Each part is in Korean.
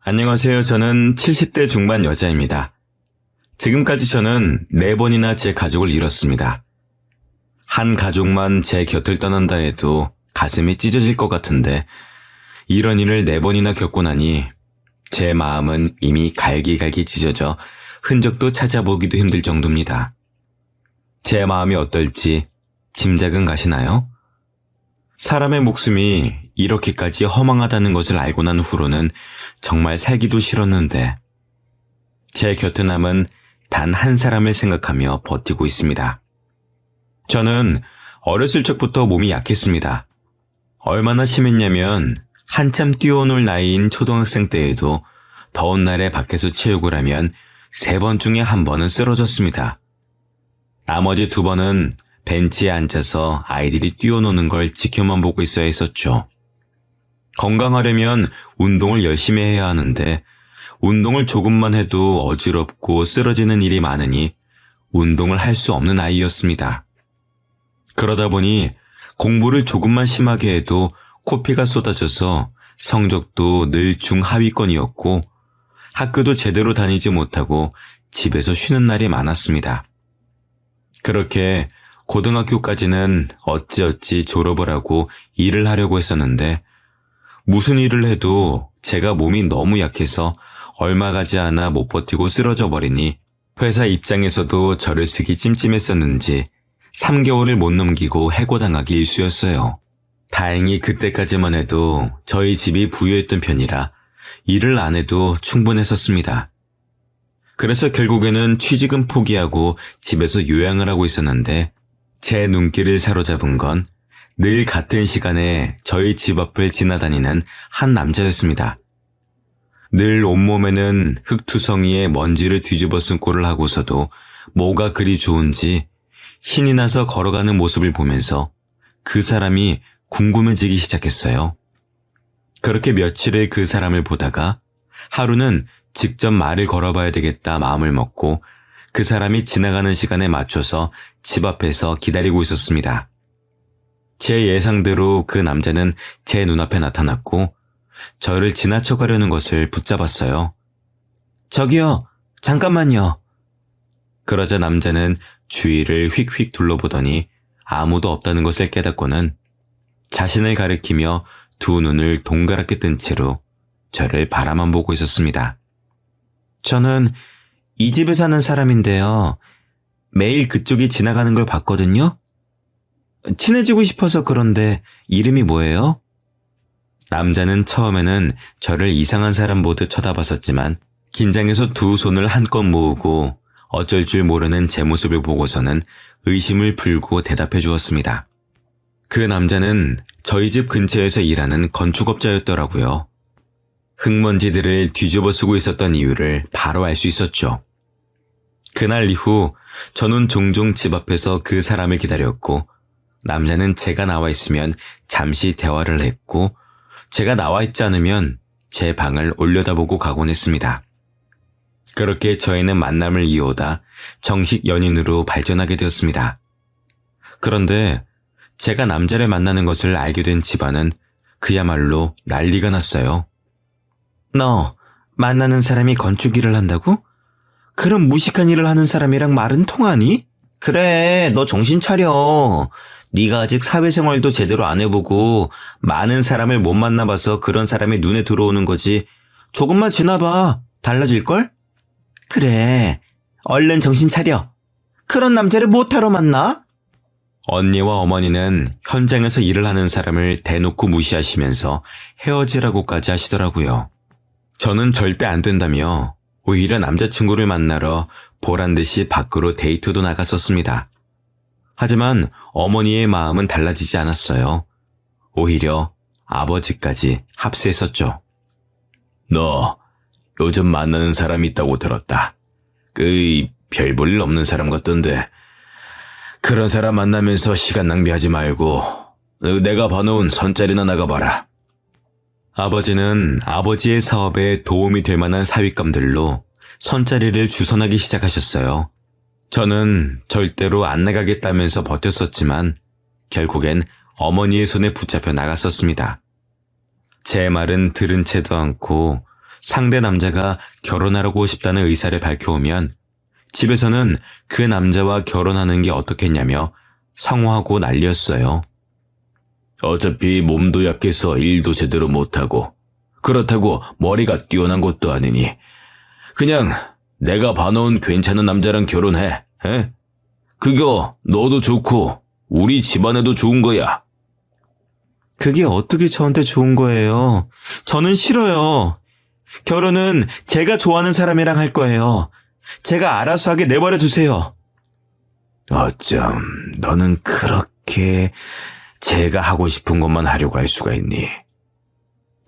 안녕하세요. 저는 70대 중반 여자입니다. 지금까지 저는 4번이나 제 가족을 잃었습니다. 한 가족만 제 곁을 떠난다 해도 가슴이 찢어질 것 같은데 이런 일을 4번이나 겪고 나니 제 마음은 이미 갈기갈기 찢어져 흔적도 찾아보기도 힘들 정도입니다. 제 마음이 어떨지 짐작은 가시나요? 사람의 목숨이 이렇게까지 허망하다는 것을 알고 난 후로는 정말 살기도 싫었는데 제 곁에 남은 단 한 사람을 생각하며 버티고 있습니다. 저는 어렸을 적부터 몸이 약했습니다. 얼마나 심했냐면 한참 뛰어놀 나이인 초등학생 때에도 더운 날에 밖에서 체육을 하면 3번 중에 1번은 쓰러졌습니다. 나머지 2번은 벤치에 앉아서 아이들이 뛰어노는 걸 지켜만 보고 있어야 했었죠. 건강하려면 운동을 열심히 해야 하는데 운동을 조금만 해도 어지럽고 쓰러지는 일이 많으니 운동을 할 수 없는 아이였습니다. 그러다 보니 공부를 조금만 심하게 해도 코피가 쏟아져서 성적도 늘 중하위권이었고 학교도 제대로 다니지 못하고 집에서 쉬는 날이 많았습니다. 그렇게 고등학교까지는 어찌어찌 졸업을 하고 일을 하려고 했었는데 무슨 일을 해도 제가 몸이 너무 약해서 얼마 가지 않아 못 버티고 쓰러져 버리니 회사 입장에서도 저를 쓰기 찜찜했었는지 3개월을 못 넘기고 해고당하기 일쑤였어요. 다행히 그때까지만 해도 저희 집이 부유했던 편이라 일을 안 해도 충분했었습니다. 그래서 결국에는 취직은 포기하고 집에서 요양을 하고 있었는데 제 눈길을 사로잡은 건 늘 같은 시간에 저희 집 앞을 지나다니는 한 남자였습니다. 늘 온몸에는 흙투성이에 먼지를 뒤집어 쓴 꼴을 하고서도 뭐가 그리 좋은지 신이 나서 걸어가는 모습을 보면서 그 사람이 궁금해지기 시작했어요. 그렇게 며칠을 그 사람을 보다가 하루는 직접 말을 걸어봐야 되겠다 마음을 먹고 그 사람이 지나가는 시간에 맞춰서 집 앞에서 기다리고 있었습니다. 제 예상대로 그 남자는 제 눈앞에 나타났고 저를 지나쳐 가려는 것을 붙잡았어요. 저기요, 잠깐만요. 그러자 남자는 주위를 휙휙 둘러보더니 아무도 없다는 것을 깨닫고는 자신을 가리키며 2 눈을 동그랗게 뜬 채로 저를 바라만 보고 있었습니다. 저는 이 집에 사는 사람인데요. 매일 그쪽이 지나가는 걸 봤거든요. 친해지고 싶어서 그런데 이름이 뭐예요? 남자는 처음에는 저를 이상한 사람 보듯 쳐다봤었지만 긴장해서 2 손을 한껏 모으고 어쩔 줄 모르는 제 모습을 보고서는 의심을 풀고 대답해 주었습니다. 그 남자는 저희 집 근처에서 일하는 건축업자였더라고요. 흙먼지들을 뒤집어 쓰고 있었던 이유를 바로 알 수 있었죠. 그날 이후 저는 종종 집 앞에서 그 사람을 기다렸고 남자는 제가 나와 있으면 잠시 대화를 했고 제가 나와 있지 않으면 제 방을 올려다보고 가곤 했습니다. 그렇게 저희는 만남을 이어오다 정식 연인으로 발전하게 되었습니다. 그런데 제가 남자를 만나는 것을 알게 된 집안은 그야말로 난리가 났어요. 너 만나는 사람이 건축 일을 한다고? 그럼 무식한 일을 하는 사람이랑 말은 통하니? 그래, 너 정신 차려. 네가 아직 사회생활도 제대로 안 해보고 많은 사람을 못 만나봐서 그런 사람이 눈에 들어오는 거지. 조금만 지나봐. 달라질걸? 그래, 얼른 정신 차려. 그런 남자를 못하러 만나? 언니와 어머니는 현장에서 일을 하는 사람을 대놓고 무시하시면서 헤어지라고까지 하시더라고요. 저는 절대 안 된다며 오히려 남자친구를 만나러 보란듯이 밖으로 데이트도 나갔었습니다. 하지만 어머니의 마음은 달라지지 않았어요. 오히려 아버지까지 합세했었죠. 너 요즘 만나는 사람이 있다고 들었다. 별 볼 일 없는 사람 같던데. 그런 사람 만나면서 시간 낭비하지 말고 내가 봐놓은 선짜리나 나가봐라. 아버지는 아버지의 사업에 도움이 될 만한 사윗감들로 선짜리를 주선하기 시작하셨어요. 저는 절대로 안 나가겠다면서 버텼었지만 결국엔 어머니의 손에 붙잡혀 나갔었습니다. 제 말은 들은 채도 않고 상대 남자가 결혼하고 싶다는 의사를 밝혀오면 집에서는 그 남자와 결혼하는 게 어떻겠냐며 성화하고 난리였어요. 어차피 몸도 약해서 일도 제대로 못하고 그렇다고 머리가 뛰어난 것도 아니니 그냥 내가 봐놓은 괜찮은 남자랑 결혼해. 에? 그거 너도 좋고 우리 집안에도 좋은 거야. 그게 어떻게 저한테 좋은 거예요? 저는 싫어요. 결혼은 제가 좋아하는 사람이랑 할 거예요. 제가 알아서 하게 내버려 두세요. 어쩜 너는 그렇게 제가 하고 싶은 것만 하려고 할 수가 있니?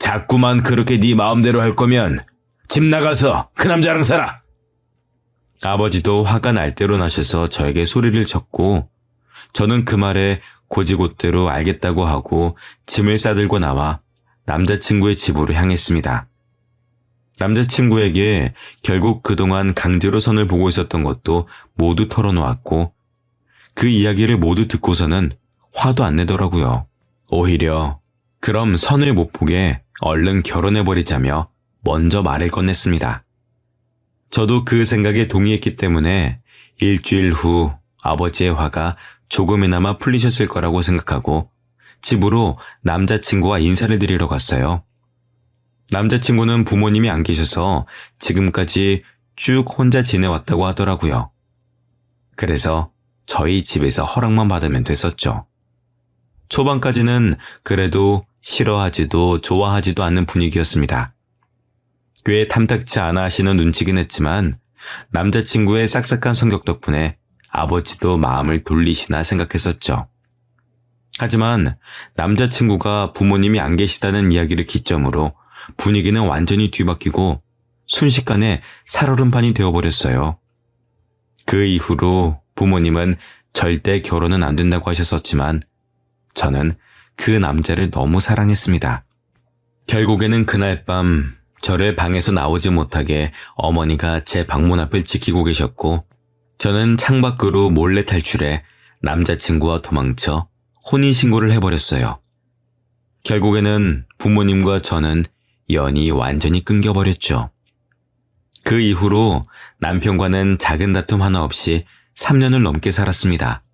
자꾸만 그렇게 네 마음대로 할 거면 집 나가서 그 남자랑 살아. 아버지도 화가 날 대로 나셔서 저에게 소리를 쳤고 저는 그 말에 고지곳대로 알겠다고 하고 짐을 싸들고 나와 남자친구의 집으로 향했습니다. 남자친구에게 결국 그동안 강제로 선을 보고 있었던 것도 모두 털어놓았고 그 이야기를 모두 듣고서는 화도 안 내더라고요. 오히려 그럼 선을 못 보게 얼른 결혼해버리자며 먼저 말을 건넸습니다. 저도 그 생각에 동의했기 때문에 일주일 후 아버지의 화가 조금이나마 풀리셨을 거라고 생각하고 집으로 남자친구와 인사를 드리러 갔어요. 남자친구는 부모님이 안 계셔서 지금까지 쭉 혼자 지내왔다고 하더라고요. 그래서 저희 집에서 허락만 받으면 됐었죠. 초반까지는 그래도 싫어하지도 좋아하지도 않는 분위기였습니다. 꽤 탐탁치 않아 하시는 눈치긴 했지만 남자친구의 싹싹한 성격 덕분에 아버지도 마음을 돌리시나 생각했었죠. 하지만 남자친구가 부모님이 안 계시다는 이야기를 기점으로 분위기는 완전히 뒤바뀌고 순식간에 살얼음판이 되어버렸어요. 그 이후로 부모님은 절대 결혼은 안 된다고 하셨었지만 저는 그 남자를 너무 사랑했습니다. 결국에는 그날 밤 저를 방에서 나오지 못하게 어머니가 제 방문 앞을 지키고 계셨고 저는 창밖으로 몰래 탈출해 남자친구와 도망쳐 혼인신고를 해버렸어요. 결국에는 부모님과 저는 연이 완전히 끊겨버렸죠. 그 이후로 남편과는 작은 다툼 하나 없이 3년을 넘게 살았습니다.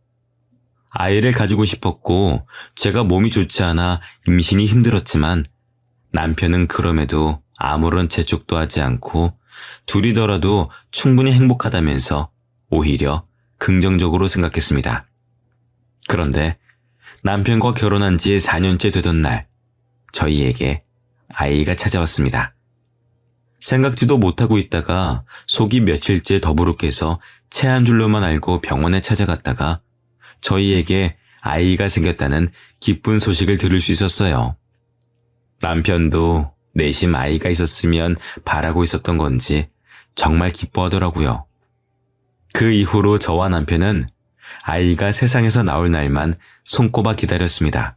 아이를 가지고 싶었고 제가 몸이 좋지 않아 임신이 힘들었지만 남편은 그럼에도 아무런 재촉도 하지 않고 둘이더라도 충분히 행복하다면서 오히려 긍정적으로 생각했습니다. 그런데 남편과 결혼한 지 4년째 되던 날 저희에게 아이가 찾아왔습니다. 생각지도 못하고 있다가 속이 며칠째 더부룩해서 체한 줄로만 알고 병원에 찾아갔다가 저희에게 아이가 생겼다는 기쁜 소식을 들을 수 있었어요. 남편도 내심 아이가 있었으면 바라고 있었던 건지 정말 기뻐하더라고요. 그 이후로 저와 남편은 아이가 세상에서 나올 날만 손꼽아 기다렸습니다.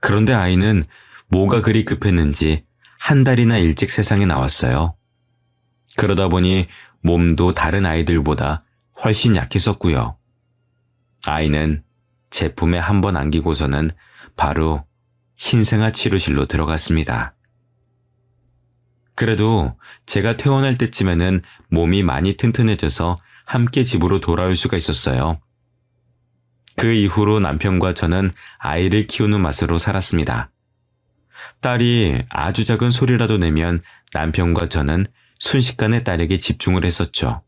그런데 아이는 뭐가 그리 급했는지 한 달이나 일찍 세상에 나왔어요. 그러다 보니 몸도 다른 아이들보다 훨씬 약했었고요. 아이는 제 품에 한 번 안기고서는 바로 신생아 치료실로 들어갔습니다. 그래도 제가 퇴원할 때쯤에는 몸이 많이 튼튼해져서 함께 집으로 돌아올 수가 있었어요. 그 이후로 남편과 저는 아이를 키우는 맛으로 살았습니다. 딸이 아주 작은 소리라도 내면 남편과 저는 순식간에 딸에게 집중을 했었죠.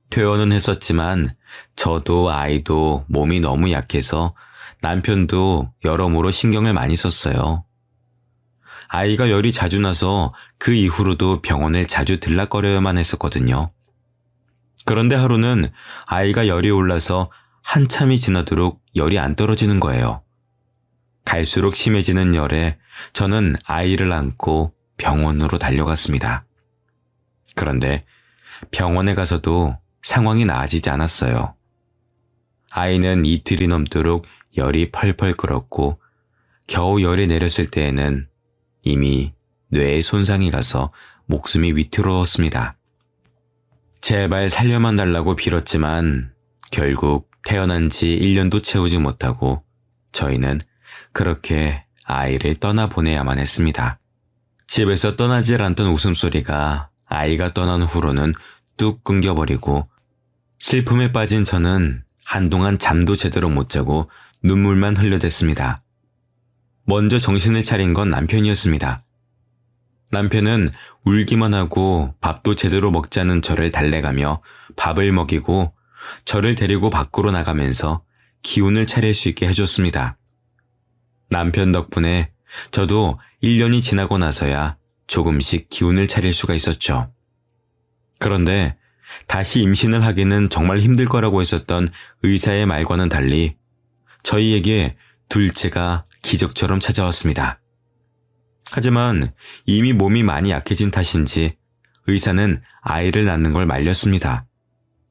퇴원은 했었지만 저도 아이도 몸이 너무 약해서 남편도 여러모로 신경을 많이 썼어요. 아이가 열이 자주 나서 그 이후로도 병원을 자주 들락거려야만 했었거든요. 그런데 하루는 아이가 열이 올라서 한참이 지나도록 열이 안 떨어지는 거예요. 갈수록 심해지는 열에 저는 아이를 안고 병원으로 달려갔습니다. 그런데 병원에 가서도 상황이 나아지지 않았어요. 아이는 이틀이 넘도록 열이 펄펄 끓었고 겨우 열이 내렸을 때에는 이미 뇌에 손상이 가서 목숨이 위태로웠습니다. 제발 살려만 달라고 빌었지만 결국 태어난 지 1년도 채우지 못하고 저희는 그렇게 아이를 떠나보내야만 했습니다. 집에서 떠나질 않던 웃음소리가 아이가 떠난 후로는 뚝 끊겨버리고 슬픔에 빠진 저는 한동안 잠도 제대로 못 자고 눈물만 흘려댔습니다. 먼저 정신을 차린 건 남편이었습니다. 남편은 울기만 하고 밥도 제대로 먹지 않는 저를 달래가며 밥을 먹이고 저를 데리고 밖으로 나가면서 기운을 차릴 수 있게 해줬습니다. 남편 덕분에 저도 1년이 지나고 나서야 조금씩 기운을 차릴 수가 있었죠. 그런데 다시 임신을 하기는 정말 힘들 거라고 했었던 의사의 말과는 달리 저희에게 둘째가 기적처럼 찾아왔습니다. 하지만 이미 몸이 많이 약해진 탓인지 의사는 아이를 낳는 걸 말렸습니다.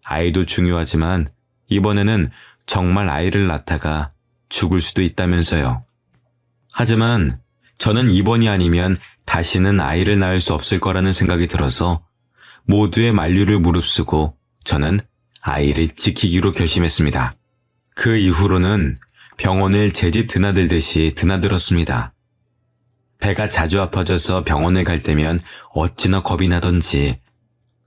아이도 중요하지만 이번에는 정말 아이를 낳다가 죽을 수도 있다면서요. 하지만 저는 이번이 아니면 다시는 아이를 낳을 수 없을 거라는 생각이 들어서 모두의 만류를 무릅쓰고 저는 아이를 지키기로 결심했습니다. 그 이후로는 병원을 제 집 드나들듯이 드나들었습니다. 배가 자주 아파져서 병원을 갈 때면 어찌나 겁이 나던지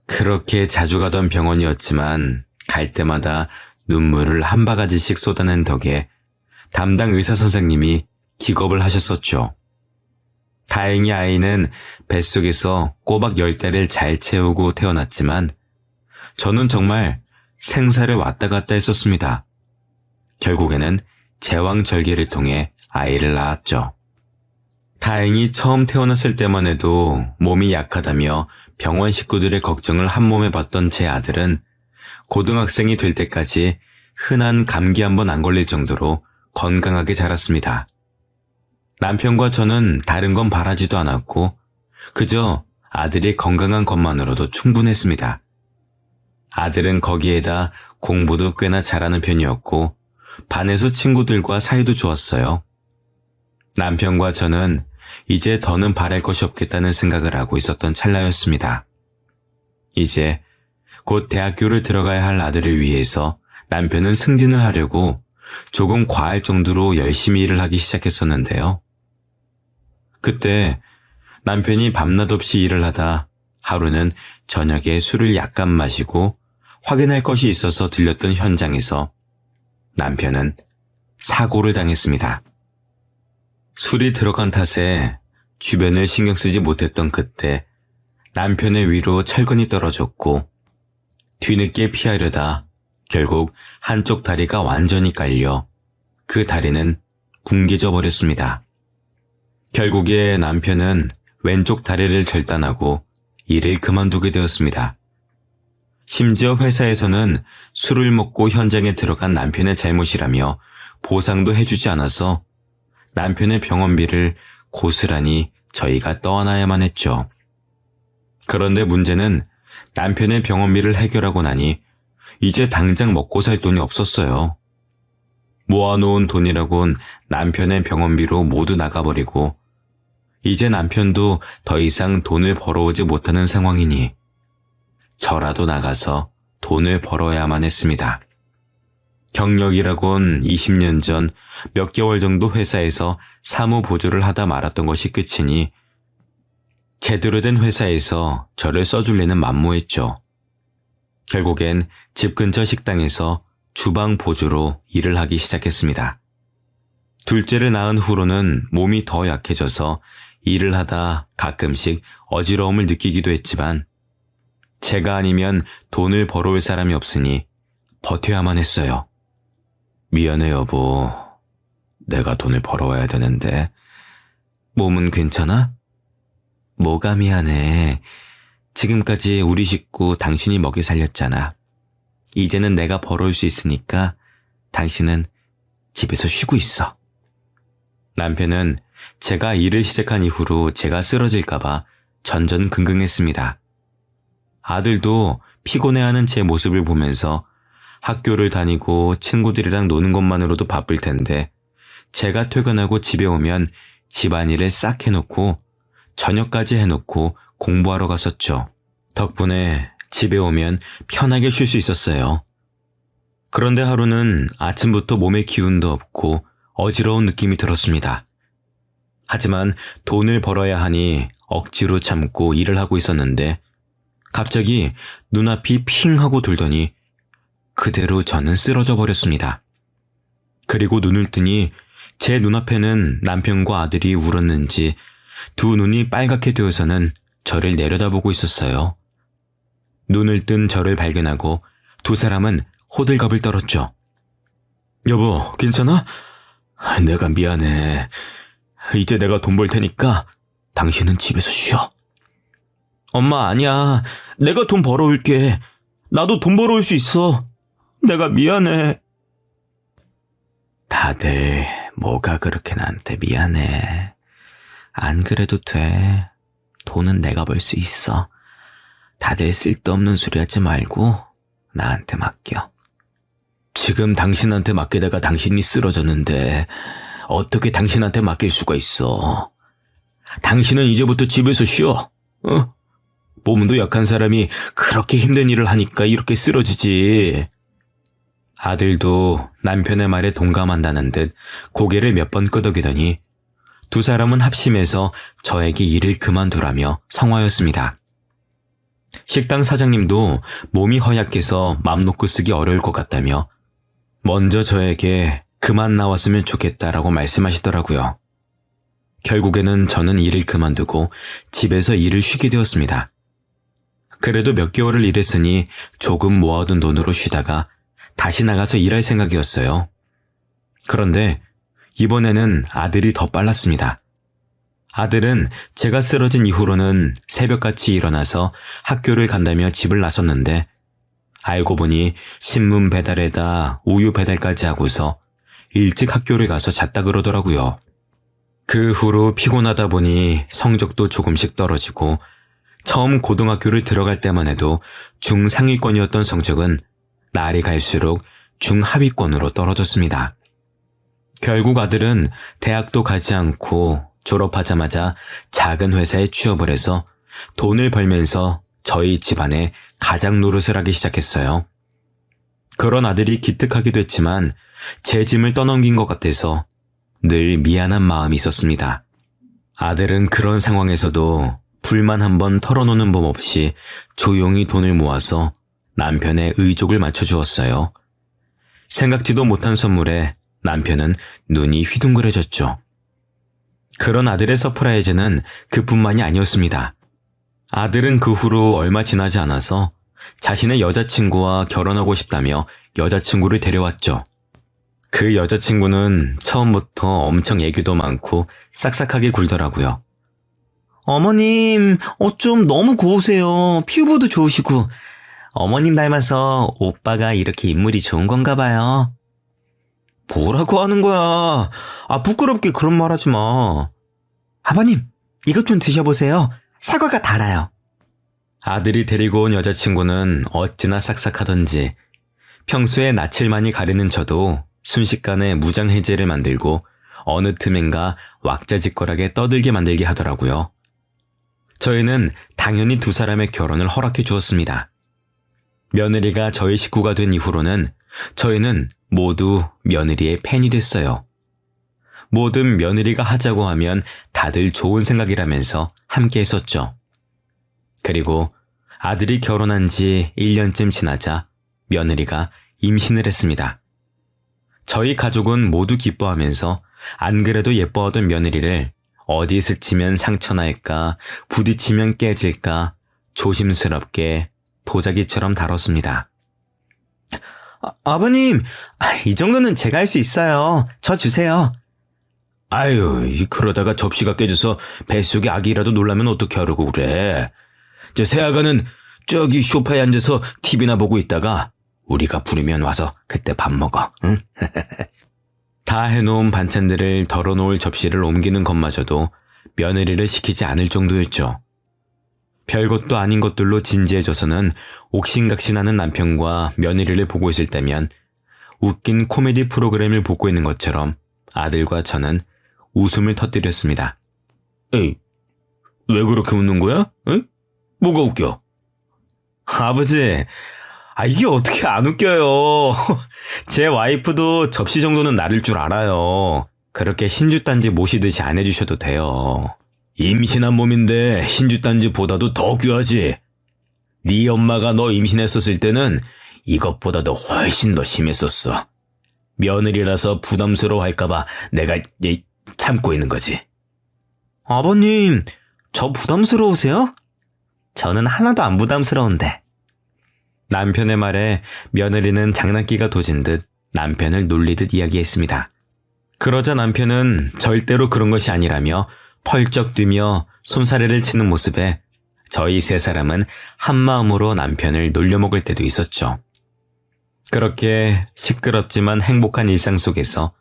그렇게 자주 가던 병원이었지만 갈 때마다 눈물을 한 바가지씩 쏟아낸 덕에 담당 의사 선생님이 기겁을 하셨었죠. 다행히 아이는 뱃속에서 꼬박 10달을 잘 채우고 태어났지만 저는 정말 생사를 왔다 갔다 했었습니다. 결국에는 제왕절개를 통해 아이를 낳았죠. 다행히 처음 태어났을 때만 해도 몸이 약하다며 병원 식구들의 걱정을 한몸에 받던 제 아들은 고등학생이 될 때까지 흔한 감기 한 번 안 걸릴 정도로 건강하게 자랐습니다. 남편과 저는 다른 건 바라지도 않았고 그저 아들이 건강한 것만으로도 충분했습니다. 아들은 거기에다 공부도 꽤나 잘하는 편이었고 반에서 친구들과 사이도 좋았어요. 남편과 저는 이제 더는 바랄 것이 없겠다는 생각을 하고 있었던 찰나였습니다. 이제 곧 대학교를 들어가야 할 아들을 위해서 남편은 승진을 하려고 조금 과할 정도로 열심히 일을 하기 시작했었는데요. 그때 남편이 밤낮 없이 일을 하다 하루는 저녁에 술을 약간 마시고 확인할 것이 있어서 들렸던 현장에서 남편은 사고를 당했습니다. 술이 들어간 탓에 주변을 신경 쓰지 못했던 그때 남편의 위로 철근이 떨어졌고 뒤늦게 피하려다 결국 한쪽 다리가 완전히 깔려 그 다리는 뭉개져 버렸습니다. 결국에 남편은 왼쪽 다리를 절단하고 일을 그만두게 되었습니다. 심지어 회사에서는 술을 먹고 현장에 들어간 남편의 잘못이라며 보상도 해주지 않아서 남편의 병원비를 고스란히 저희가 떠안아야만 했죠. 그런데 문제는 남편의 병원비를 해결하고 나니 이제 당장 먹고 살 돈이 없었어요. 모아놓은 돈이라곤 남편의 병원비로 모두 나가버리고 이제 남편도 더 이상 돈을 벌어오지 못하는 상황이니 저라도 나가서 돈을 벌어야만 했습니다. 경력이라곤 20년 전 몇 개월 정도 회사에서 사무 보조를 하다 말았던 것이 끝이니 제대로 된 회사에서 저를 써줄 리는 만무했죠. 결국엔 집 근처 식당에서 주방 보조로 일을 하기 시작했습니다. 둘째를 낳은 후로는 몸이 더 약해져서 일을 하다 가끔씩 어지러움을 느끼기도 했지만 제가 아니면 돈을 벌어올 사람이 없으니 버텨야만 했어요. 미안해 여보. 내가 돈을 벌어와야 되는데. 몸은 괜찮아? 뭐가 미안해. 지금까지 우리 식구 당신이 먹여 살렸잖아. 이제는 내가 벌어올 수 있으니까 당신은 집에서 쉬고 있어. 남편은 제가 일을 시작한 이후로 제가 쓰러질까봐 전전긍긍했습니다. 아들도 피곤해하는 제 모습을 보면서 학교를 다니고 친구들이랑 노는 것만으로도 바쁠 텐데 제가 퇴근하고 집에 오면 집안일을 싹 해놓고 저녁까지 해놓고 공부하러 갔었죠. 덕분에 집에 오면 편하게 쉴 수 있었어요. 그런데 하루는 아침부터 몸에 기운도 없고 어지러운 느낌이 들었습니다. 하지만 돈을 벌어야 하니 억지로 참고 일을 하고 있었는데 갑자기 눈앞이 핑 하고 돌더니 그대로 저는 쓰러져 버렸습니다. 그리고 눈을 뜨니 제 눈앞에는 남편과 아들이 울었는지 두 눈이 빨갛게 되어서는 저를 내려다보고 있었어요. 눈을 뜬 저를 발견하고 두 사람은 호들갑을 떨었죠. 여보, 괜찮아? 내가 미안해. 이제 내가 돈 벌 테니까 당신은 집에서 쉬어. 엄마, 아니야. 내가 돈 벌어올게. 나도 돈 벌어올 수 있어. 내가 미안해. 다들 뭐가 그렇게 나한테 미안해. 안 그래도 돼. 돈은 내가 벌 수 있어. 다들 쓸데없는 소리 하지 말고 나한테 맡겨. 지금 당신한테 맡기다가 당신이 쓰러졌는데 어떻게 당신한테 맡길 수가 있어. 당신은 이제부터 집에서 쉬어. 몸도 약한 사람이 그렇게 힘든 일을 하니까 이렇게 쓰러지지. 아들도 남편의 말에 동감한다는 듯 고개를 몇 번 끄덕이더니 두 사람은 합심해서 저에게 일을 그만두라며 성화였습니다. 식당 사장님도 몸이 허약해서 맘 놓고 쓰기 어려울 것 같다며 먼저 저에게 그만 나왔으면 좋겠다라고 말씀하시더라고요. 결국에는 저는 일을 그만두고 집에서 일을 쉬게 되었습니다. 그래도 몇 개월을 일했으니 조금 모아둔 돈으로 쉬다가 다시 나가서 일할 생각이었어요. 그런데 이번에는 아들이 더 빨랐습니다. 아들은 제가 쓰러진 이후로는 새벽같이 일어나서 학교를 간다며 집을 나섰는데 알고 보니 신문 배달에다 우유 배달까지 하고서 일찍 학교를 가서 잤다 그러더라고요. 그 후로 피곤하다 보니 성적도 조금씩 떨어지고 처음 고등학교를 들어갈 때만 해도 중상위권이었던 성적은 날이 갈수록 중하위권으로 떨어졌습니다. 결국 아들은 대학도 가지 않고 졸업하자마자 작은 회사에 취업을 해서 돈을 벌면서 저희 집안에 가장 노릇을 하기 시작했어요. 그런 아들이 기특하기도 했지만 제 짐을 떠넘긴 것 같아서 늘 미안한 마음이 있었습니다. 아들은 그런 상황에서도 불만 한번 털어놓는 법 없이 조용히 돈을 모아서 남편의 의족을 맞춰주었어요. 생각지도 못한 선물에 남편은 눈이 휘둥그레졌죠. 그런 아들의 서프라이즈는 그뿐만이 아니었습니다. 아들은 그 후로 얼마 지나지 않아서 자신의 여자친구와 결혼하고 싶다며 여자친구를 데려왔죠. 그 여자친구는 처음부터 엄청 애교도 많고 싹싹하게 굴더라고요. 어머님, 어쩜 너무 고우세요. 피부도 좋으시고. 어머님 닮아서 오빠가 이렇게 인물이 좋은 건가 봐요. 뭐라고 하는 거야. 부끄럽게 그런 말 하지 마. 아버님, 이것 좀 드셔보세요. 사과가 달아요. 아들이 데리고 온 여자친구는 어찌나 싹싹하던지 평소에 낯을 많이 가리는 저도 순식간에 무장해제를 만들고 어느 틈엔가 왁자지껄하게 떠들게 만들게 하더라고요. 저희는 당연히 두 사람의 결혼을 허락해 주었습니다. 며느리가 저희 식구가 된 이후로는 저희는 모두 며느리의 팬이 됐어요. 뭐든 며느리가 하자고 하면 다들 좋은 생각이라면서 함께 했었죠. 그리고 아들이 결혼한 지 1년쯤 지나자 며느리가 임신을 했습니다. 저희 가족은 모두 기뻐하면서 안 그래도 예뻐하던 며느리를 어디 스치면 상처날까, 부딪히면 깨질까 조심스럽게 도자기처럼 다뤘습니다. 아버님, 이 정도는 제가 할 수 있어요. 저 주세요. 아유, 그러다가 접시가 깨져서 뱃속에 아기라도 놀라면 어떻게 하려고 그래. 저 새아가는 저기 소파에 앉아서 TV나 보고 있다가 우리가 부르면 와서 그때 밥 먹어, 응? 다 해놓은 반찬들을 덜어놓을 접시를 옮기는 것마저도 며느리를 시키지 않을 정도였죠. 별것도 아닌 것들로 진지해져서는 옥신각신하는 남편과 며느리를 보고 있을 때면 웃긴 코미디 프로그램을 보고 있는 것처럼 아들과 저는 웃음을 터뜨렸습니다. 에이, 왜 그렇게 웃는 거야? 응? 뭐가 웃겨? 아버지, 이게 어떻게 안 웃겨요. 제 와이프도 접시 정도는 나를 줄 알아요. 그렇게 신주단지 모시듯이 안 해주셔도 돼요. 임신한 몸인데 신주단지보다도 더 귀하지. 네 엄마가 너 임신했었을 때는 이것보다도 훨씬 더 심했었어. 며느리라서 부담스러워할까봐 내가 참고 있는 거지. 아버님, 저 부담스러우세요? 저는 하나도 안 부담스러운데. 남편의 말에 며느리는 장난기가 도진 듯 남편을 놀리듯 이야기했습니다. 그러자 남편은 절대로 그런 것이 아니라며 펄쩍 뛰며 손사래를 치는 모습에 저희 세 사람은 한마음으로 남편을 놀려먹을 때도 있었죠. 그렇게 시끄럽지만 행복한 일상 속에서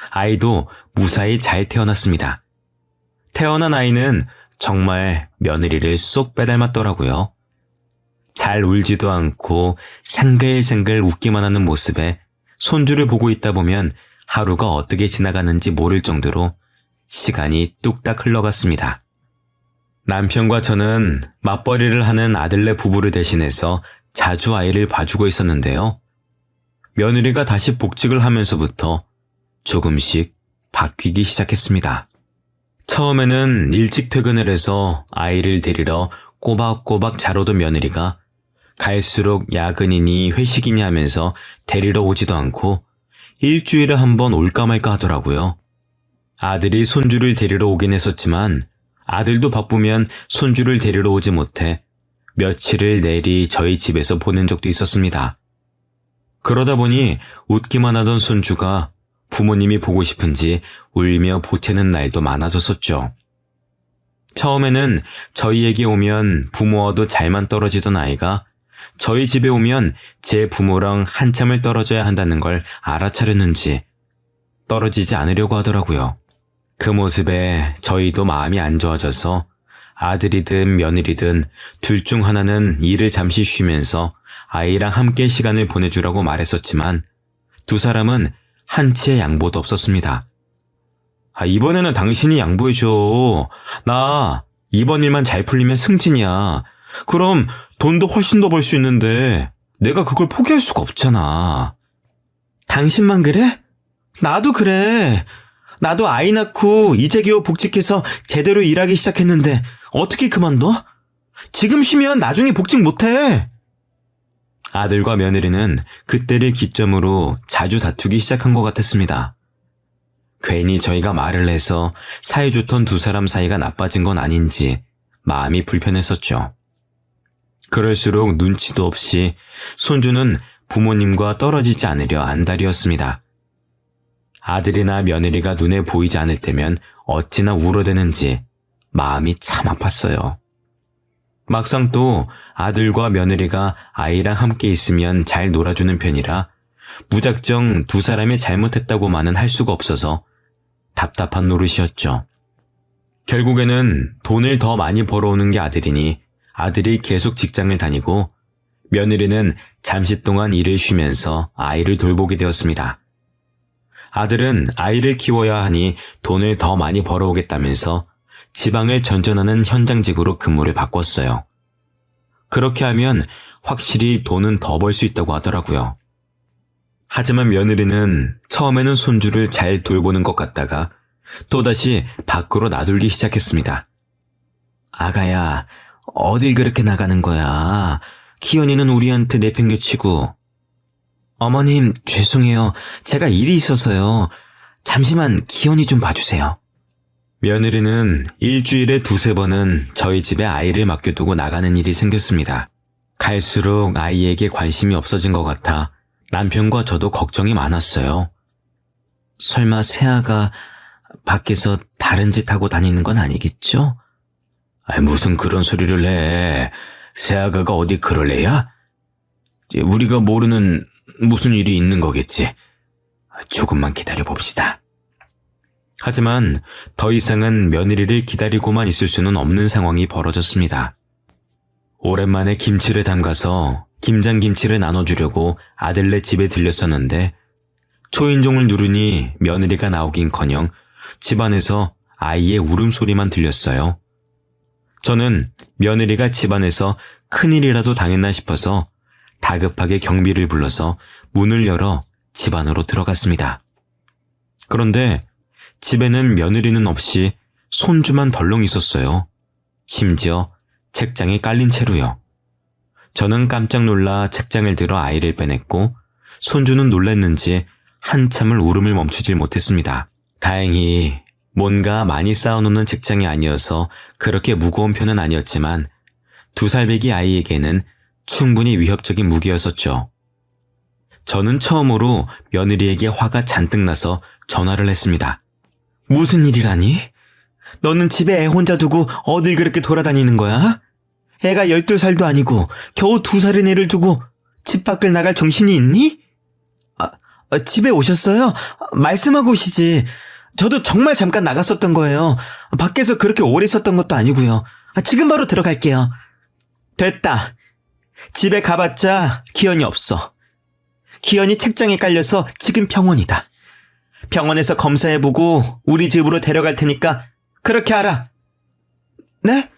아이도 무사히 잘 태어났습니다. 태어난 아이는 정말 며느리를 쏙 빼닮았더라고요. 잘 울지도 않고 생글생글 웃기만 하는 모습에 손주를 보고 있다 보면 하루가 어떻게 지나가는지 모를 정도로 시간이 뚝딱 흘러갔습니다. 남편과 저는 맞벌이를 하는 아들네 부부를 대신해서 자주 아이를 봐주고 있었는데요. 며느리가 다시 복직을 하면서부터 조금씩 바뀌기 시작했습니다. 처음에는 일찍 퇴근을 해서 아이를 데리러 꼬박꼬박 자러던 며느리가 갈수록 야근이니 회식이니 하면서 데리러 오지도 않고 일주일에 한 번 올까 말까 하더라고요. 아들이 손주를 데리러 오긴 했었지만 아들도 바쁘면 손주를 데리러 오지 못해 며칠을 내리 저희 집에서 보낸 적도 있었습니다. 그러다 보니 웃기만 하던 손주가 부모님이 보고 싶은지 울며 보채는 날도 많아졌었죠. 처음에는 저희에게 오면 부모와도 잘만 떨어지던 아이가 저희 집에 오면 제 부모랑 한참을 떨어져야 한다는 걸 알아차렸는지 떨어지지 않으려고 하더라고요. 그 모습에 저희도 마음이 안 좋아져서 아들이든 며느리든 둘 중 하나는 일을 잠시 쉬면서 아이랑 함께 시간을 보내주라고 말했었지만 두 사람은 한치의 양보도 없었습니다. 이번에는 당신이 양보해줘. 나 이번 일만 잘 풀리면 승진이야. 그럼 돈도 훨씬 더 벌 수 있는데 내가 그걸 포기할 수가 없잖아. 당신만 그래? 나도 그래. 나도 아이 낳고 이제 겨우 복직해서 제대로 일하기 시작했는데 어떻게 그만둬? 지금 쉬면 나중에 복직 못해. 아들과 며느리는 그때를 기점으로 자주 다투기 시작한 것 같았습니다. 괜히 저희가 말을 해서 사이좋던 두 사람 사이가 나빠진 건 아닌지 마음이 불편했었죠. 그럴수록 눈치도 없이 손주는 부모님과 떨어지지 않으려 안달이었습니다. 아들이나 며느리가 눈에 보이지 않을 때면 어찌나 울어대는지 마음이 참 아팠어요. 막상 또 아들과 며느리가 아이랑 함께 있으면 잘 놀아주는 편이라 무작정 두 사람이 잘못했다고만은 할 수가 없어서 답답한 노릇이었죠. 결국에는 돈을 더 많이 벌어오는 게 아들이니 아들이 계속 직장을 다니고 며느리는 잠시 동안 일을 쉬면서 아이를 돌보게 되었습니다. 아들은 아이를 키워야 하니 돈을 더 많이 벌어오겠다면서 지방을 전전하는 현장직으로 근무를 바꿨어요. 그렇게 하면 확실히 돈은 더 벌 수 있다고 하더라고요. 하지만 며느리는 처음에는 손주를 잘 돌보는 것 같다가 또다시 밖으로 나돌기 시작했습니다. 아가야, 어딜 그렇게 나가는 거야? 기현이는 우리한테 내팽개치고. 어머님, 죄송해요. 제가 일이 있어서요. 잠시만 기현이 좀 봐주세요. 며느리는 일주일에 두세 번은 저희 집에 아이를 맡겨두고 나가는 일이 생겼습니다. 갈수록 아이에게 관심이 없어진 것 같아 남편과 저도 걱정이 많았어요. 설마 세아가 밖에서 다른 짓 하고 다니는 건 아니겠죠? 무슨 그런 소리를 해. 세아가가 어디 그럴 애야? 우리가 모르는 무슨 일이 있는 거겠지. 조금만 기다려봅시다. 하지만 더 이상은 며느리를 기다리고만 있을 수는 없는 상황이 벌어졌습니다. 오랜만에 김치를 담가서 김장김치를 나눠주려고 아들네 집에 들렸었는데 초인종을 누르니 며느리가 나오긴커녕 집안에서 아이의 울음소리만 들렸어요. 저는 며느리가 집안에서 큰일이라도 당했나 싶어서 다급하게 경비를 불러서 문을 열어 집 안으로 들어갔습니다. 그런데 집에는 며느리는 없이 손주만 덜렁 있었어요. 심지어 책장에 깔린 채로요. 저는 깜짝 놀라 책장을 들어 아이를 빼냈고 손주는 놀랐는지 한참을 울음을 멈추질 못했습니다. 다행히 뭔가 많이 쌓아놓는 책장이 아니어서 그렇게 무거운 편은 아니었지만 2살 배기 아이에게는 충분히 위협적인 무기였었죠. 저는 처음으로 며느리에게 화가 잔뜩 나서 전화를 했습니다. 무슨 일이라니? 너는 집에 애 혼자 두고 어딜 그렇게 돌아다니는 거야? 애가 12살도 아니고 겨우 2살인 애를 두고 집 밖을 나갈 정신이 있니? 집에 오셨어요? 말씀하고 오시지. 저도 정말 잠깐 나갔었던 거예요. 밖에서 그렇게 오래 있었던 것도 아니고요. 지금 바로 들어갈게요. 됐다. 집에 가봤자 기현이 없어. 기현이 책장에 깔려서 지금 병원이다. 병원에서 검사해보고 우리 집으로 데려갈 테니까 그렇게 하라. 네?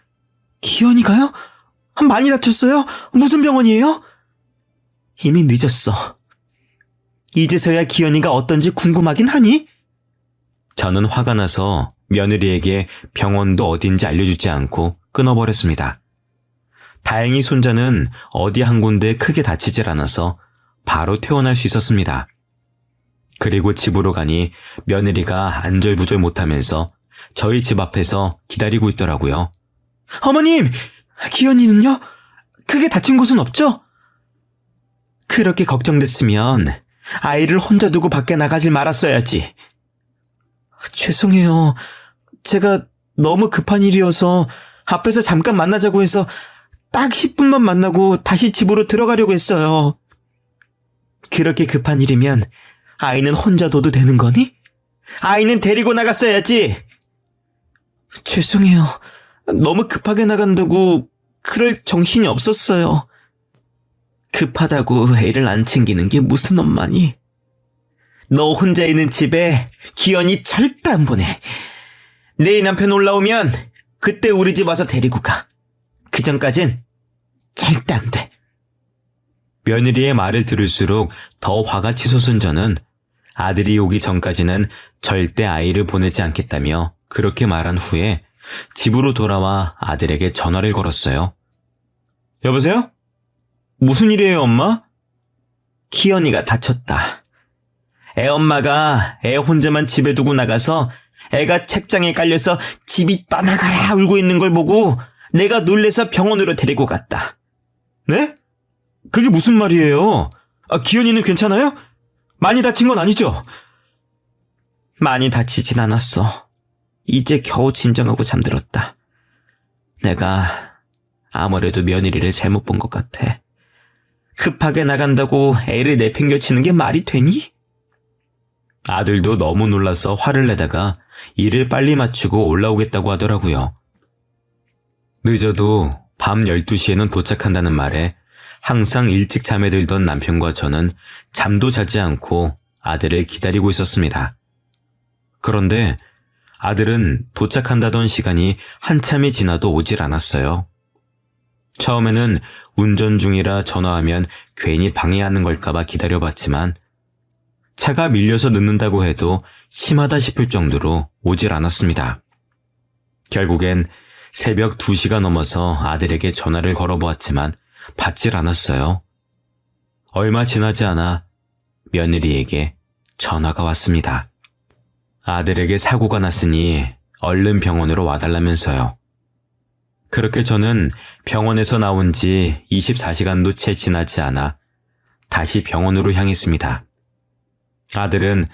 기현이가요? 많이 다쳤어요? 무슨 병원이에요? 이미 늦었어. 이제서야 기현이가 어떤지 궁금하긴 하니? 저는 화가 나서 며느리에게 병원도 어딘지 알려주지 않고 끊어버렸습니다. 다행히 손자는 어디 한 군데 크게 다치질 않아서 바로 퇴원할 수 있었습니다. 그리고 집으로 가니 며느리가 안절부절 못하면서 저희 집 앞에서 기다리고 있더라고요. 어머님! 기현이는요? 크게 다친 곳은 없죠? 그렇게 걱정됐으면 아이를 혼자 두고 밖에 나가질 말았어야지. 죄송해요. 제가 너무 급한 일이어서 앞에서 잠깐 만나자고 해서 딱 10분만 만나고 다시 집으로 들어가려고 했어요. 그렇게 급한 일이면 아이는 혼자 둬도 되는 거니? 아이는 데리고 나갔어야지. 죄송해요. 너무 급하게 나간다고 그럴 정신이 없었어요. 급하다고 애를 안 챙기는 게 무슨 엄마니? 너 혼자 있는 집에 기현이 절대 안 보내. 내 남편 올라오면 그때 우리 집 와서 데리고 가. 그 전까진 절대 안 돼. 며느리의 말을 들을수록 더 화가 치솟은 저는 아들이 오기 전까지는 절대 아이를 보내지 않겠다며 그렇게 말한 후에 집으로 돌아와 아들에게 전화를 걸었어요. 여보세요? 무슨 일이에요, 엄마? 기현이가 다쳤다. 애 엄마가 애 혼자만 집에 두고 나가서 애가 책장에 깔려서 집이 떠나가라 울고 있는 걸 보고 내가 놀래서 병원으로 데리고 갔다. 네? 그게 무슨 말이에요? 기현이는 괜찮아요? 많이 다친 건 아니죠? 많이 다치진 않았어. 이제 겨우 진정하고 잠들었다. 내가 아무래도 며느리를 잘못 본 것 같아. 급하게 나간다고 애를 내팽겨치는 게 말이 되니? 아들도 너무 놀라서 화를 내다가 일을 빨리 마치고 올라오겠다고 하더라고요. 늦어도 밤 12시에는 도착한다는 말에 항상 일찍 잠에 들던 남편과 저는 잠도 자지 않고 아들을 기다리고 있었습니다. 그런데 아들은 도착한다던 시간이 한참이 지나도 오질 않았어요. 처음에는 운전 중이라 전화하면 괜히 방해하는 걸까봐 기다려봤지만 차가 밀려서 늦는다고 해도 심하다 싶을 정도로 오질 않았습니다. 결국엔 새벽 2시가 넘어서 아들에게 전화를 걸어보았지만 받질 않았어요. 얼마 지나지 않아 며느리에게 전화가 왔습니다. 아들에게 사고가 났으니 얼른 병원으로 와달라면서요. 그렇게 저는 병원에서 나온 지 24시간도 채 지나지 않아 다시 병원으로 향했습니다. 아들은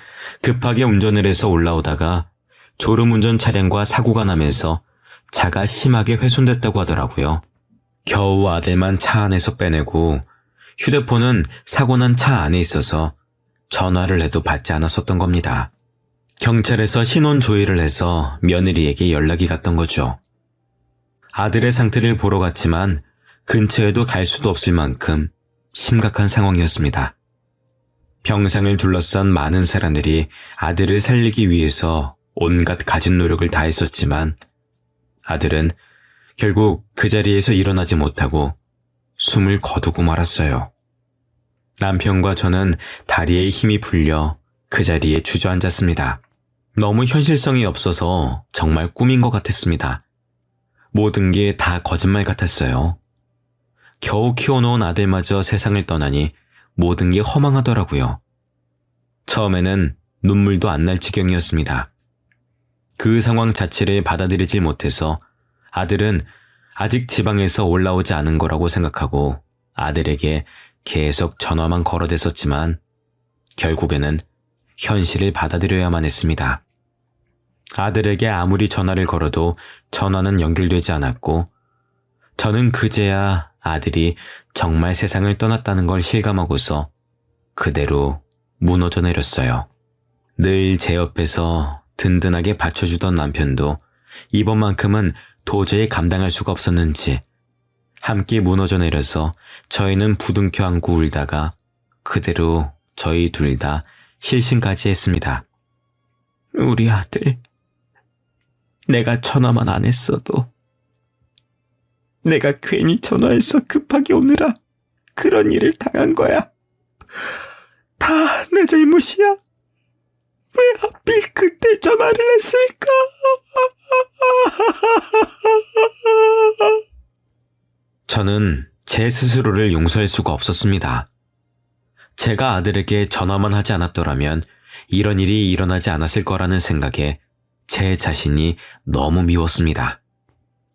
급하게 운전을 해서 올라오다가 졸음운전 차량과 사고가 나면서 차가 심하게 훼손됐다고 하더라고요. 겨우 아들만 차 안에서 빼내고 휴대폰은 사고 난 차 안에 있어서 전화를 해도 받지 않았었던 겁니다. 경찰에서 신원 조회를 해서 며느리에게 연락이 갔던 거죠. 아들의 상태를 보러 갔지만 근처에도 갈 수도 없을 만큼 심각한 상황이었습니다. 병상을 둘러싼 많은 사람들이 아들을 살리기 위해서 온갖 가진 노력을 다했었지만 아들은 결국 그 자리에서 일어나지 못하고 숨을 거두고 말았어요. 남편과 저는 다리에 힘이 풀려 그 자리에 주저앉았습니다. 너무 현실성이 없어서 정말 꿈인 것 같았습니다. 모든 게 다 거짓말 같았어요. 겨우 키워놓은 아들마저 세상을 떠나니 모든 게 허망하더라고요. 처음에는 눈물도 안 날 지경이었습니다. 그 상황 자체를 받아들이질 못해서 아들은 아직 지방에서 올라오지 않은 거라고 생각하고 아들에게 계속 전화만 걸어댔었지만 결국에는 현실을 받아들여야만 했습니다. 아들에게 아무리 전화를 걸어도 전화는 연결되지 않았고 저는 그제야 아들이 정말 세상을 떠났다는 걸 실감하고서 그대로 무너져 내렸어요. 늘 제 옆에서 든든하게 받쳐주던 남편도 이번만큼은 도저히 감당할 수가 없었는지 함께 무너져 내려서 저희는 부둥켜 안고 울다가 그대로 저희 둘 다 실신까지 했습니다. 우리 아들, 내가 전화만 안 했어도 내가 괜히 전화해서 급하게 오느라 그런 일을 당한 거야. 다 내 잘못이야. 왜 하필 그때 전화를 했을까? 저는 제 스스로를 용서할 수가 없었습니다. 제가 아들에게 전화만 하지 않았더라면 이런 일이 일어나지 않았을 거라는 생각에 제 자신이 너무 미웠습니다.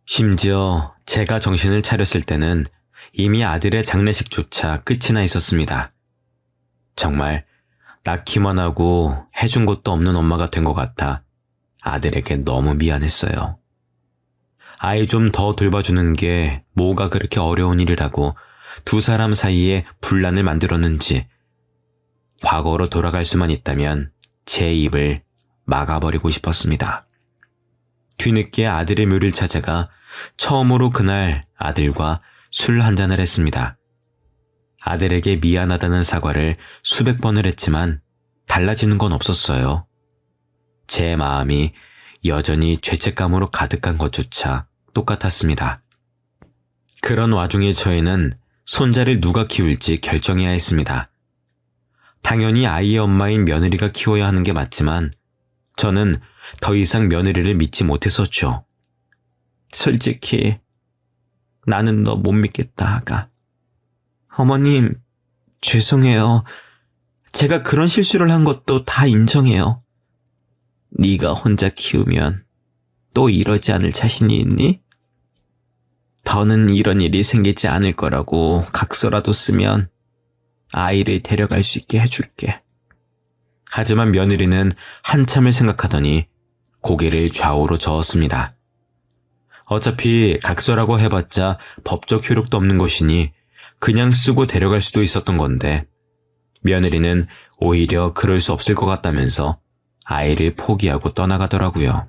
심지어 제가 정신을 차렸을 때는 이미 아들의 장례식조차 끝이 나 있었습니다. 정말 낳기만 하고 해준 것도 없는 엄마가 된 것 같아 아들에게 너무 미안했어요. 아이 좀 더 돌봐주는 게 뭐가 그렇게 어려운 일이라고 두 사람 사이에 분란을 만들었는지 과거로 돌아갈 수만 있다면 제 입을 막아버리고 싶었습니다. 뒤늦게 아들의 묘를 찾아가 처음으로 그날 아들과 술 한잔을 했습니다. 아들에게 미안하다는 사과를 수백 번을 했지만 달라지는 건 없었어요. 제 마음이 여전히 죄책감으로 가득한 것조차 똑같았습니다. 그런 와중에 저희는 손자를 누가 키울지 결정해야 했습니다. 당연히 아이의 엄마인 며느리가 키워야 하는 게 맞지만 저는 더 이상 며느리를 믿지 못했었죠. 솔직히 나는 너 못 믿겠다, 아가. 어머님, 죄송해요. 제가 그런 실수를 한 것도 다 인정해요. 네가 혼자 키우면 또 이러지 않을 자신이 있니? 더는 이런 일이 생기지 않을 거라고 각서라도 쓰면 아이를 데려갈 수 있게 해줄게. 하지만 며느리는 한참을 생각하더니 고개를 좌우로 저었습니다. 어차피 각서라고 해봤자 법적 효력도 없는 것이니 그냥 쓰고 데려갈 수도 있었던 건데 며느리는 오히려 그럴 수 없을 것 같다면서 아이를 포기하고 떠나가더라고요.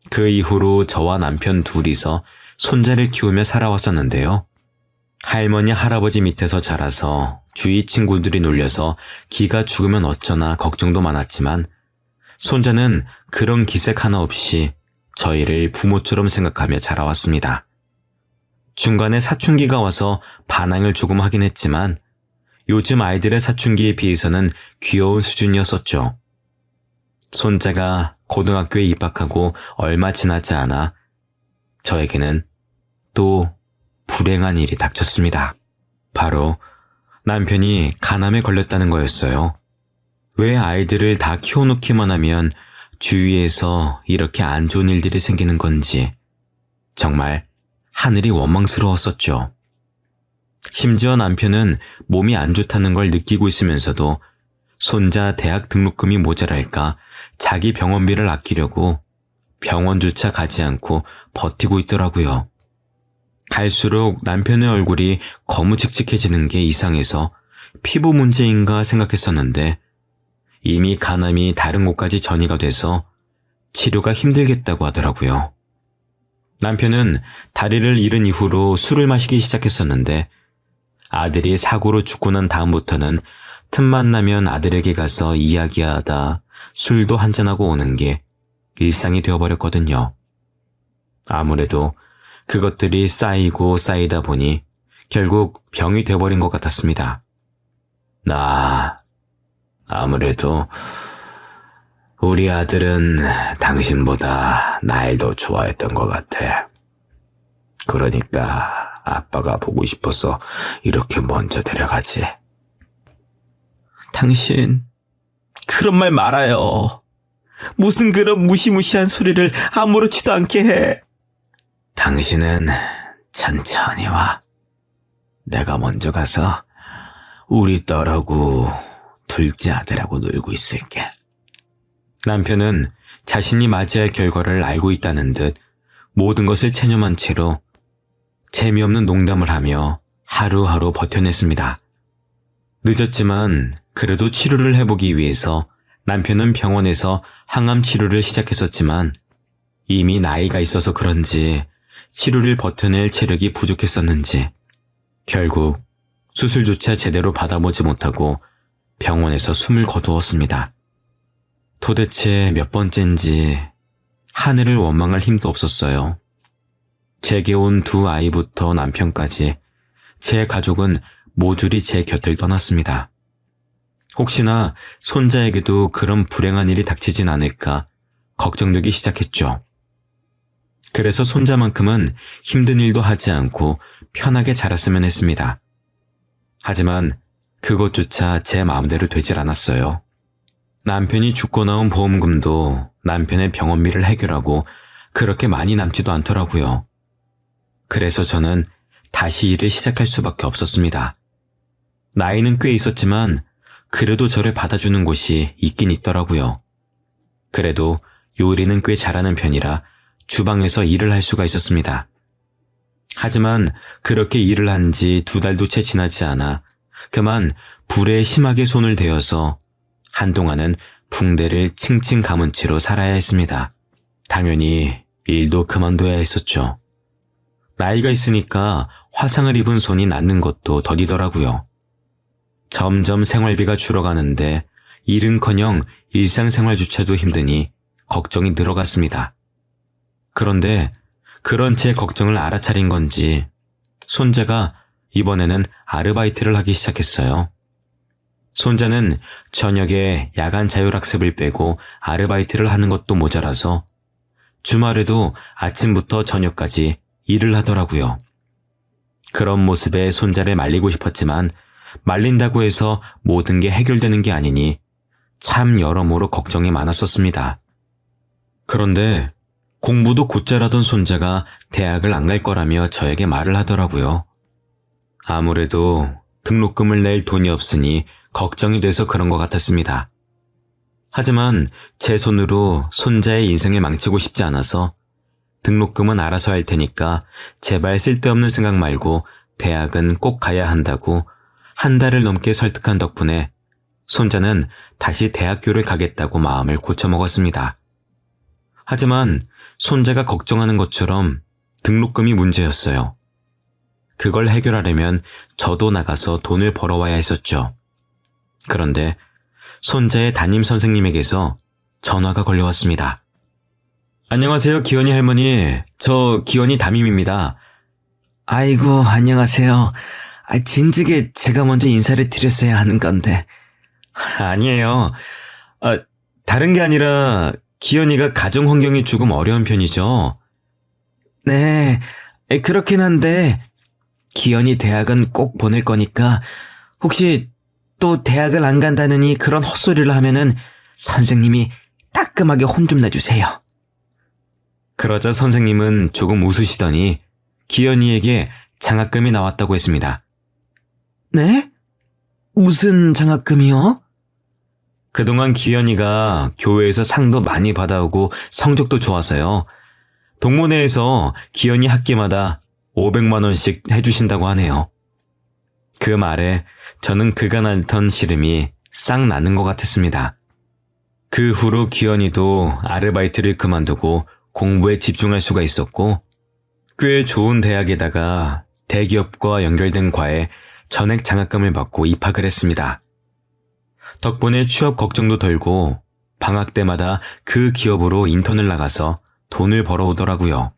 그 이후로 저와 남편 둘이서 손자를 키우며 살아왔었는데요. 할머니 할아버지 밑에서 자라서 주위 친구들이 놀려서 기가 죽으면 어쩌나 걱정도 많았지만 손자는 그런 기색 하나 없이 저희를 부모처럼 생각하며 자라왔습니다. 중간에 사춘기가 와서 반항을 조금 하긴 했지만 요즘 아이들의 사춘기에 비해서는 귀여운 수준이었었죠. 손자가 고등학교에 입학하고 얼마 지나지 않아 저에게는 또 불행한 일이 닥쳤습니다. 바로 남편이 간암에 걸렸다는 거였어요. 왜 아이들을 다 키워놓기만 하면 주위에서 이렇게 안 좋은 일들이 생기는 건지 정말 하늘이 원망스러웠었죠. 심지어 남편은 몸이 안 좋다는 걸 느끼고 있으면서도 손자 대학 등록금이 모자랄까 자기 병원비를 아끼려고 병원조차 가지 않고 버티고 있더라고요. 갈수록 남편의 얼굴이 거무직직해지는 게 이상해서 피부 문제인가 생각했었는데 이미 간암이 다른 곳까지 전이가 돼서 치료가 힘들겠다고 하더라고요. 남편은 다리를 잃은 이후로 술을 마시기 시작했었는데 아들이 사고로 죽고 난 다음부터는 틈만 나면 아들에게 가서 이야기하다 술도 한잔하고 오는 게 일상이 되어버렸거든요. 아무래도 그것들이 쌓이고 쌓이다 보니 결국 병이 되어버린 것 같았습니다. 아무래도 우리 아들은 당신보다 날 더 좋아했던 것 같아. 그러니까 아빠가 보고 싶어서 이렇게 먼저 데려가지. 당신, 그런 말 말아요. 무슨 그런 무시무시한 소리를 아무렇지도 않게 해. 당신은 천천히 와. 내가 먼저 가서 우리 딸하고 둘째 아들하고 놀고 있을게. 남편은 자신이 맞이할 결과를 알고 있다는 듯 모든 것을 체념한 채로 재미없는 농담을 하며 하루하루 버텨냈습니다. 늦었지만 그래도 치료를 해보기 위해서 남편은 병원에서 항암 치료를 시작했었지만 이미 나이가 있어서 그런지 치료를 버텨낼 체력이 부족했었는지 결국 수술조차 제대로 받아보지 못하고 병원에서 숨을 거두었습니다. 도대체 몇 번째인지 하늘을 원망할 힘도 없었어요. 제게 온 두 아이부터 남편까지 제 가족은 모조리 제 곁을 떠났습니다. 혹시나 손자에게도 그런 불행한 일이 닥치진 않을까 걱정되기 시작했죠. 그래서 손자만큼은 힘든 일도 하지 않고 편하게 자랐으면 했습니다. 하지만 그것조차 제 마음대로 되질 않았어요. 남편이 죽고 나온 보험금도 남편의 병원비를 해결하고 그렇게 많이 남지도 않더라고요. 그래서 저는 다시 일을 시작할 수밖에 없었습니다. 나이는 꽤 있었지만 그래도 저를 받아주는 곳이 있긴 있더라고요. 그래도 요리는 꽤 잘하는 편이라 주방에서 일을 할 수가 있었습니다. 하지만 그렇게 일을 한 지 2달도 채 지나지 않아 그만 불에 심하게 손을 대어서 한동안은 붕대를 칭칭 감은 채로 살아야 했습니다. 당연히 일도 그만둬야 했었죠. 나이가 있으니까 화상을 입은 손이 낫는 것도 더디더라고요. 점점 생활비가 줄어가는데 일은커녕 일상생활조차도 힘드니 걱정이 늘어갔습니다. 그런데 그런 제 걱정을 알아차린 건지 손자가 이번에는 아르바이트를 하기 시작했어요. 손자는 저녁에 야간 자율학습을 빼고 아르바이트를 하는 것도 모자라서 주말에도 아침부터 저녁까지 일을 하더라고요. 그런 모습에 손자를 말리고 싶었지만 말린다고 해서 모든 게 해결되는 게 아니니 참 여러모로 걱정이 많았었습니다. 그런데 공부도 곧잘하던 손자가 대학을 안 갈 거라며 저에게 말을 하더라고요. 아무래도 등록금을 낼 돈이 없으니 걱정이 돼서 그런 것 같았습니다. 하지만 제 손으로 손자의 인생을 망치고 싶지 않아서 등록금은 알아서 할 테니까 제발 쓸데없는 생각 말고 대학은 꼭 가야 한다고 한 달을 넘게 설득한 덕분에 손자는 다시 대학교를 가겠다고 마음을 고쳐먹었습니다. 하지만 손자가 걱정하는 것처럼 등록금이 문제였어요. 그걸 해결하려면 저도 나가서 돈을 벌어와야 했었죠. 그런데 손자의 담임 선생님에게서 전화가 걸려왔습니다. 안녕하세요, 기원이 할머니. 저 기원이 담임입니다. 아이고, 안녕하세요. 진즉에 제가 먼저 인사를 드렸어야 하는 건데. 아니에요. 다른 게 아니라 기현이가 가정 환경이 조금 어려운 편이죠. 네, 그렇긴 한데 기현이 대학은 꼭 보낼 거니까 혹시 또 대학을 안 간다느니 그런 헛소리를 하면은 선생님이 따끔하게 혼 좀 내주세요. 그러자 선생님은 조금 웃으시더니 기현이에게 장학금이 나왔다고 했습니다. 네? 무슨 장학금이요? 그동안 기현이가 교회에서 상도 많이 받아오고 성적도 좋아서요. 동문회에서 기현이 학기마다 500만 원씩 해주신다고 하네요. 그 말에 저는 그간 앓던 시름이 싹 나는 것 같았습니다. 그 후로 기현이도 아르바이트를 그만두고 공부에 집중할 수가 있었고 꽤 좋은 대학에다가 대기업과 연결된 과에 전액 장학금을 받고 입학을 했습니다. 덕분에 취업 걱정도 덜고 방학 때마다 그 기업으로 인턴을 나가서 돈을 벌어오더라고요.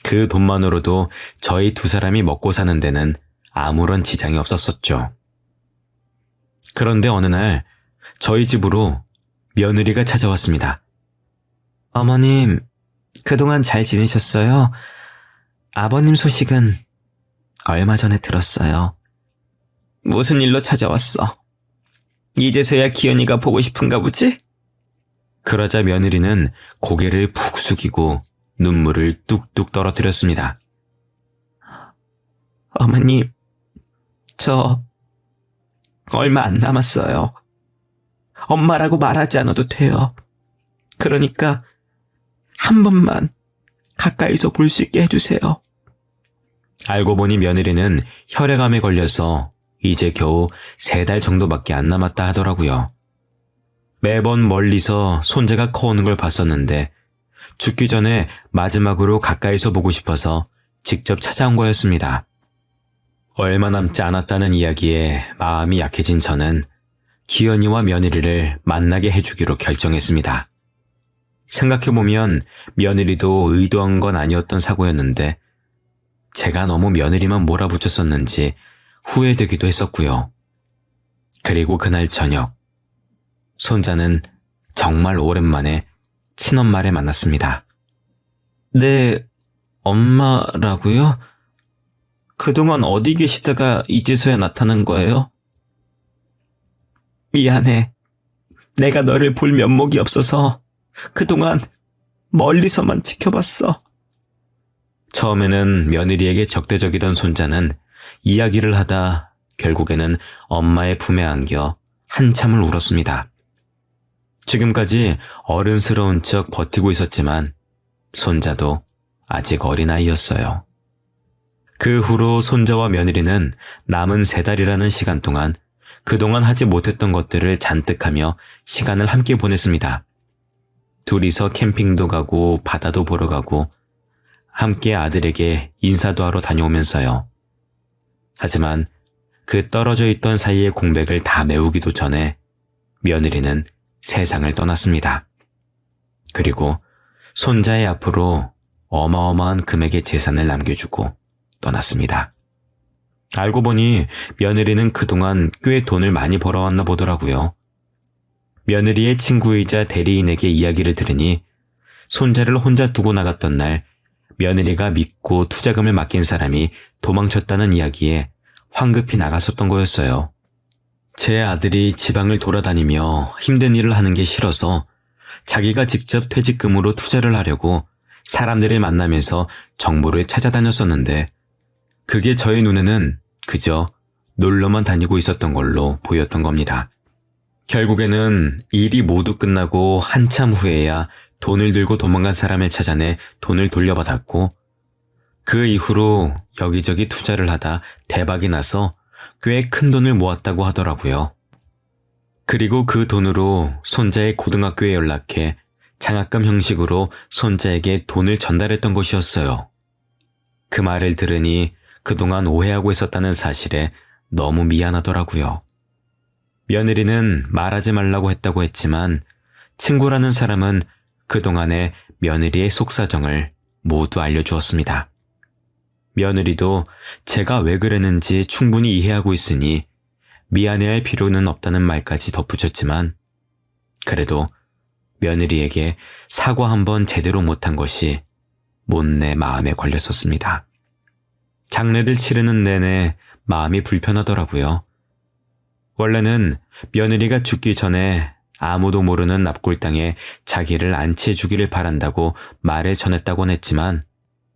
그 돈만으로도 저희 두 사람이 먹고 사는 데는 아무런 지장이 없었었죠. 그런데 어느 날 저희 집으로 며느리가 찾아왔습니다. 어머님, 그동안 잘 지내셨어요? 아버님 소식은 얼마 전에 들었어요. 무슨 일로 찾아왔어? 이제서야 기현이가 보고 싶은가 보지? 그러자 며느리는 고개를 푹 숙이고 눈물을 뚝뚝 떨어뜨렸습니다. 어머님, 저 얼마 안 남았어요. 엄마라고 말하지 않아도 돼요. 그러니까 한 번만 가까이서 볼 수 있게 해주세요. 알고 보니 며느리는 혈액암에 걸려서 이제 겨우 3달 정도밖에 안 남았다 하더라고요. 매번 멀리서 손자가 커오는 걸 봤었는데 죽기 전에 마지막으로 가까이서 보고 싶어서 직접 찾아온 거였습니다. 얼마 남지 않았다는 이야기에 마음이 약해진 저는 기현이와 며느리를 만나게 해주기로 결정했습니다. 생각해보면 며느리도 의도한 건 아니었던 사고였는데 제가 너무 며느리만 몰아붙였었는지 후회되기도 했었고요. 그리고 그날 저녁 손자는 정말 오랜만에 친엄마를 만났습니다. 네, 엄마라고요? 그동안 어디 계시다가 이제서야 나타난 거예요? 미안해. 내가 너를 볼 면목이 없어서 그동안 멀리서만 지켜봤어. 처음에는 며느리에게 적대적이던 손자는 이야기를 하다 결국에는 엄마의 품에 안겨 한참을 울었습니다. 지금까지 어른스러운 척 버티고 있었지만 손자도 아직 어린아이였어요. 그 후로 손자와 며느리는 남은 3달이라는 시간 동안 그동안 하지 못했던 것들을 잔뜩 하며 시간을 함께 보냈습니다. 둘이서 캠핑도 가고 바다도 보러 가고 함께 아들에게 인사도 하러 다녀오면서요. 하지만 그 떨어져 있던 사이의 공백을 다 메우기도 전에 며느리는 세상을 떠났습니다. 그리고 손자의 앞으로 어마어마한 금액의 재산을 남겨주고 떠났습니다. 알고 보니 며느리는 그동안 꽤 돈을 많이 벌어왔나 보더라고요. 며느리의 친구이자 대리인에게 이야기를 들으니 손자를 혼자 두고 나갔던 날 며느리가 믿고 투자금을 맡긴 사람이 도망쳤다는 이야기에 황급히 나갔었던 거였어요. 제 아들이 지방을 돌아다니며 힘든 일을 하는 게 싫어서 자기가 직접 퇴직금으로 투자를 하려고 사람들을 만나면서 정보를 찾아다녔었는데 그게 저의 눈에는 그저 놀러만 다니고 있었던 걸로 보였던 겁니다. 결국에는 일이 모두 끝나고 한참 후에야 돈을 들고 도망간 사람을 찾아내 돈을 돌려받았고 그 이후로 여기저기 투자를 하다 대박이 나서 꽤 큰 돈을 모았다고 하더라고요. 그리고 그 돈으로 손자의 고등학교에 연락해 장학금 형식으로 손자에게 돈을 전달했던 것이었어요. 그 말을 들으니 그동안 오해하고 있었다는 사실에 너무 미안하더라고요. 며느리는 말하지 말라고 했다고 했지만 친구라는 사람은 그동안의 며느리의 속사정을 모두 알려주었습니다. 며느리도 제가 왜 그랬는지 충분히 이해하고 있으니 미안해할 필요는 없다는 말까지 덧붙였지만 그래도 며느리에게 사과 한번 제대로 못한 것이 못내 마음에 걸렸었습니다. 장례를 치르는 내내 마음이 불편하더라고요. 원래는 며느리가 죽기 전에 아무도 모르는 납골당에 자기를 안치해 주기를 바란다고 말을 전했다곤 했지만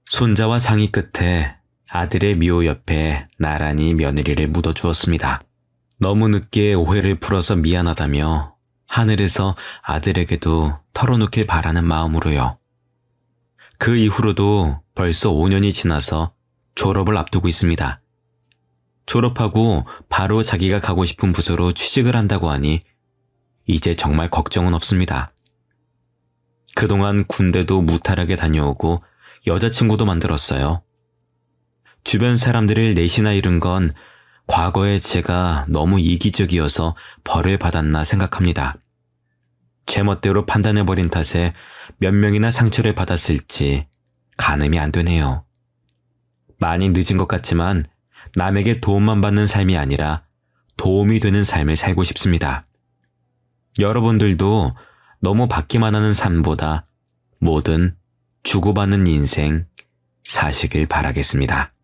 손자와 상의 끝에 아들의 묘 옆에 나란히 며느리를 묻어주었습니다. 너무 늦게 오해를 풀어서 미안하다며 하늘에서 아들에게도 털어놓길 바라는 마음으로요. 그 이후로도 벌써 5년이 지나서 졸업을 앞두고 있습니다. 졸업하고 바로 자기가 가고 싶은 부서로 취직을 한다고 하니 이제 정말 걱정은 없습니다. 그동안 군대도 무탈하게 다녀오고 여자친구도 만들었어요. 주변 사람들을 넷이나 잃은 건 과거에 제가 너무 이기적이어서 벌을 받았나 생각합니다. 제멋대로 판단해버린 탓에 몇 명이나 상처를 받았을지 가늠이 안 되네요. 많이 늦은 것 같지만 남에게 도움만 받는 삶이 아니라 도움이 되는 삶을 살고 싶습니다. 여러분들도 너무 받기만 하는 삶보다 뭐든 주고받는 인생 사시길 바라겠습니다.